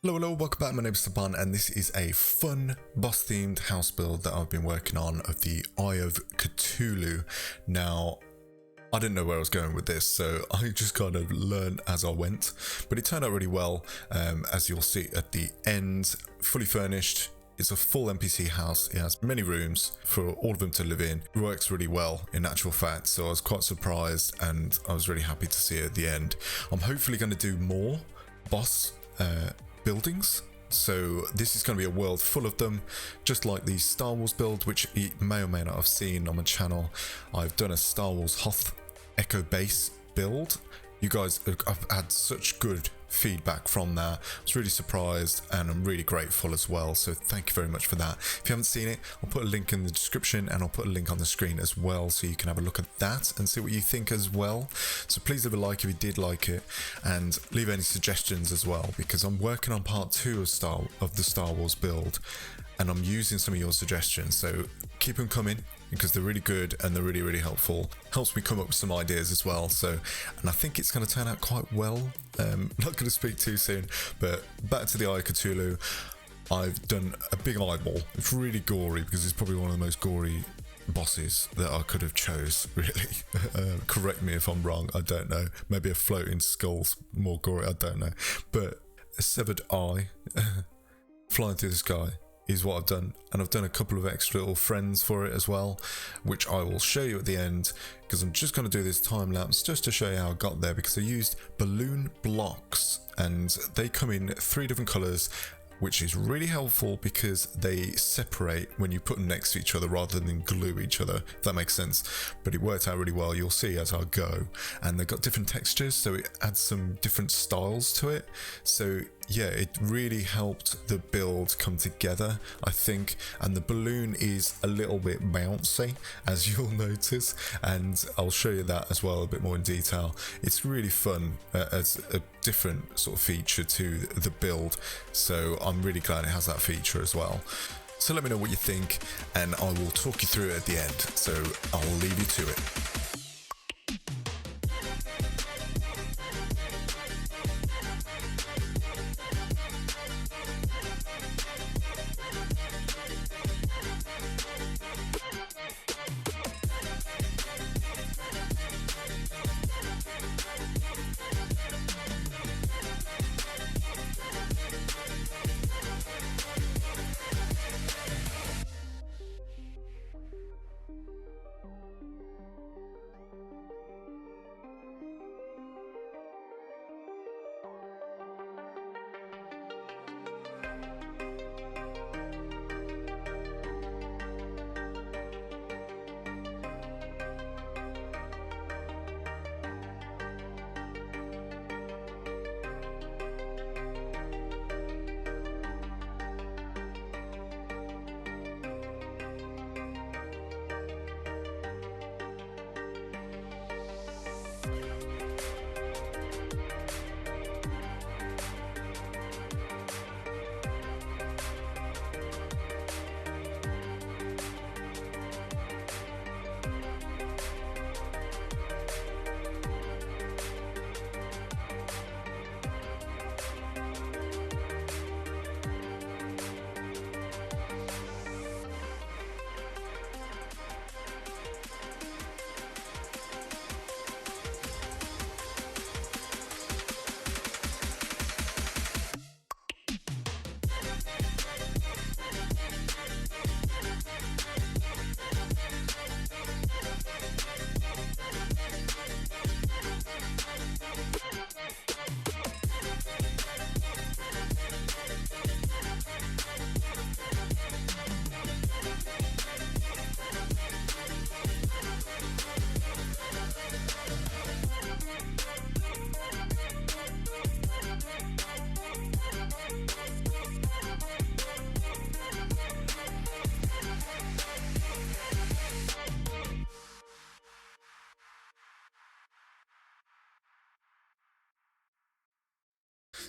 Hello, hello, welcome back. My name is Sybonn, and this is a fun boss-themed house build that I've been working on of the Eye of Cthulhu. Now, I didn't know where I was going with this, so I just kind of learned as I went, but it turned out really well, as you'll see at the end. Fully furnished. It's a full NPC house. It has many rooms for all of them to live in. It works really well in actual fact, so I was quite surprised and I was really happy to see it at the end. I'm hopefully going to do more boss buildings. So this is going to be a world full of them, just like the Star Wars build, which you may or may not have seen on my channel. I've done a Star Wars Hoth Echo Base build. You guys have had such good feedback from that. I was really surprised and I'm really grateful as well, so thank you very much for that. If you haven't seen it, I'll put a link in the description and I'll put a link on the screen as well, so you can have a look at that and see what you think as well. So please leave a like if you did like it, and leave any suggestions as well, because I'm working on part 2 of the Star Wars build and I'm using some of your suggestions, so keep them coming because they're really good and they're really helpful. Helps me come up with some ideas as well. So, and I think it's going to turn out quite well. Not going to speak too soon, but back to the Eye of Cthulhu. I've done a big eyeball. It's really gory because it's probably one of the most gory bosses that I could have chose, really. Correct me if I'm wrong, I don't know. Maybe a floating skull's more gory, I don't know. But a severed eye flying through the sky is what I've done, and I've done a couple of extra little friends for it as well, which I will show you at the end, because I'm just going to do this time lapse just to show you how I got there, because I used balloon blocks and they come in 3 different colours, which is really helpful because they separate when you put them next to each other rather than glue each other, if that makes sense. But it worked out really well, you'll see as I go. And they've got different textures, so it adds some different styles to it. So yeah, it really helped the build come together, I think. And the balloon is a little bit bouncy, as you'll notice, and I'll show you that as well a bit more in detail. It's really fun as a different sort of feature to the build, so I'm really glad it has that feature as well. So let me know what you think and I will talk you through it at the end, so I'll leave you to it.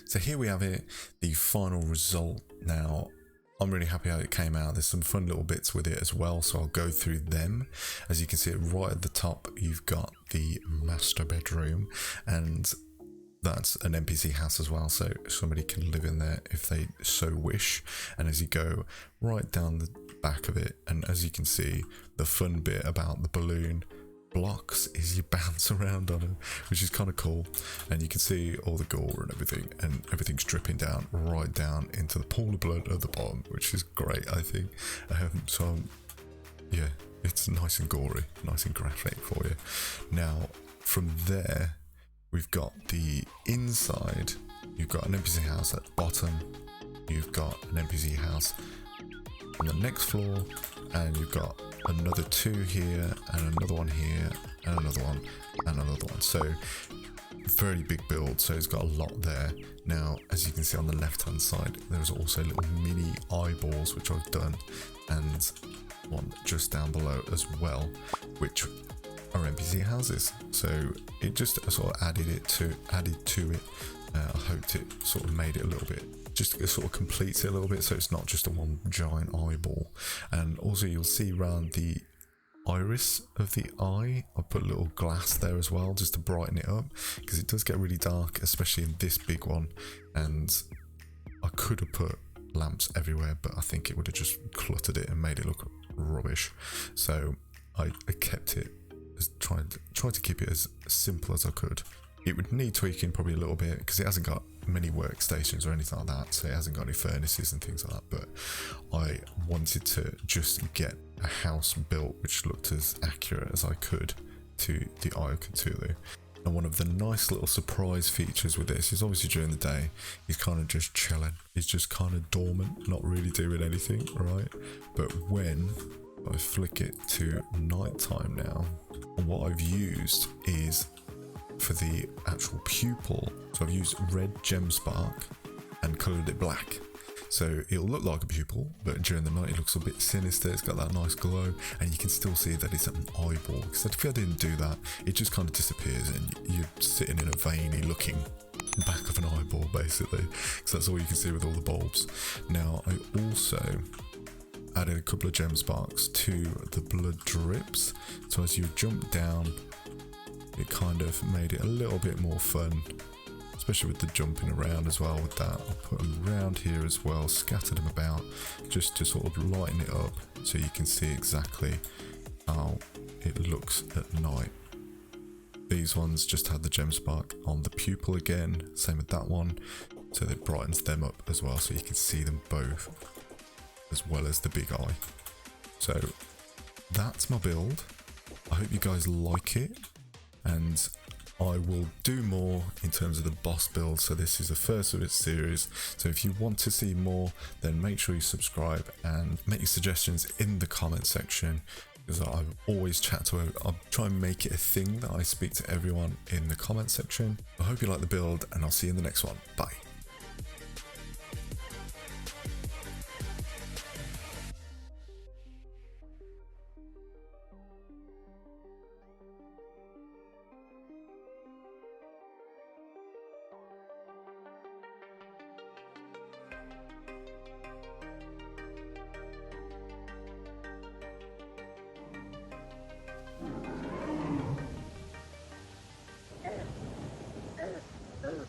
So here we have it, the final result. Now, I'm really happy how it came out. There's some fun little bits with it as well, so I'll go through them. As you can see, right at the top, you've got the master bedroom, and that's an NPC house as well, so somebody can live in there if they so wish. And as you go right down the back of it, and as you can see, the fun bit about the balloon blocks is you bounce around on them, which is kind of cool. And you can see all the gore and everything's dripping down right down into the pool of blood at the bottom, which is great, I think. Yeah, it's nice and gory, nice and graphic for you. Now from there, we've got the inside. You've got an NPC house at the bottom, you've got an NPC house on the next floor, and you've got another 2 here, and another one here, and another one, and another one. So very big build, so it's got a lot there. Now, as you can see on the left hand side, there's also little mini eyeballs which I've done, and one just down below as well, which are NPC houses. So it just sort of added to it. I hoped it sort of made it a little bit, just sort of completes it a little bit, so it's not just a one giant eyeball. And also you'll see around the iris of the eye, I put a little glass there as well, just to brighten it up, because it does get really dark, especially in this big one. And I could have put lamps everywhere, but I think it would have just cluttered it and made it look rubbish. So I kept it as tried to keep it as simple as I could. It would need tweaking probably a little bit, because it hasn't got many workstations or anything like that, so it hasn't got any furnaces and things like that. But I wanted to just get a house built which looked as accurate as I could to the Eye of Cthulhu. And one of the nice little surprise features with this is obviously during the day he's kind of just chilling, he's just kind of dormant, not really doing anything, right? But when I flick it to nighttime now, what I've used is, for the actual pupil, so I've used red gem spark and coloured it black. So it'll look like a pupil, but during the night it looks a bit sinister, it's got that nice glow, and you can still see that it's an eyeball. Because if I didn't do that, it just kind of disappears and you're sitting in a veiny looking back of an eyeball basically, because that's all you can see with all the bulbs. Now I also added a couple of gem sparks to the blood drips, so as you jump down, it kind of made it a little bit more fun, especially with the jumping around as well. With that, I'll put them around here as well, scattered them about, just to sort of lighten it up so you can see exactly how it looks at night. These ones just had the gem spark on the pupil again, same with that one, so it brightens them up as well, so you can see them both, as well as the big eye. So that's my build. I hope you guys like it, and I will do more in terms of the boss build. So this is the first of its series, so if you want to see more, then make sure you subscribe and make your suggestions in the comment section, because I always I'll try and make it a thing that I speak to everyone in the comment section. I hope you like the build, and I'll see you in the next one. Bye. Ugh.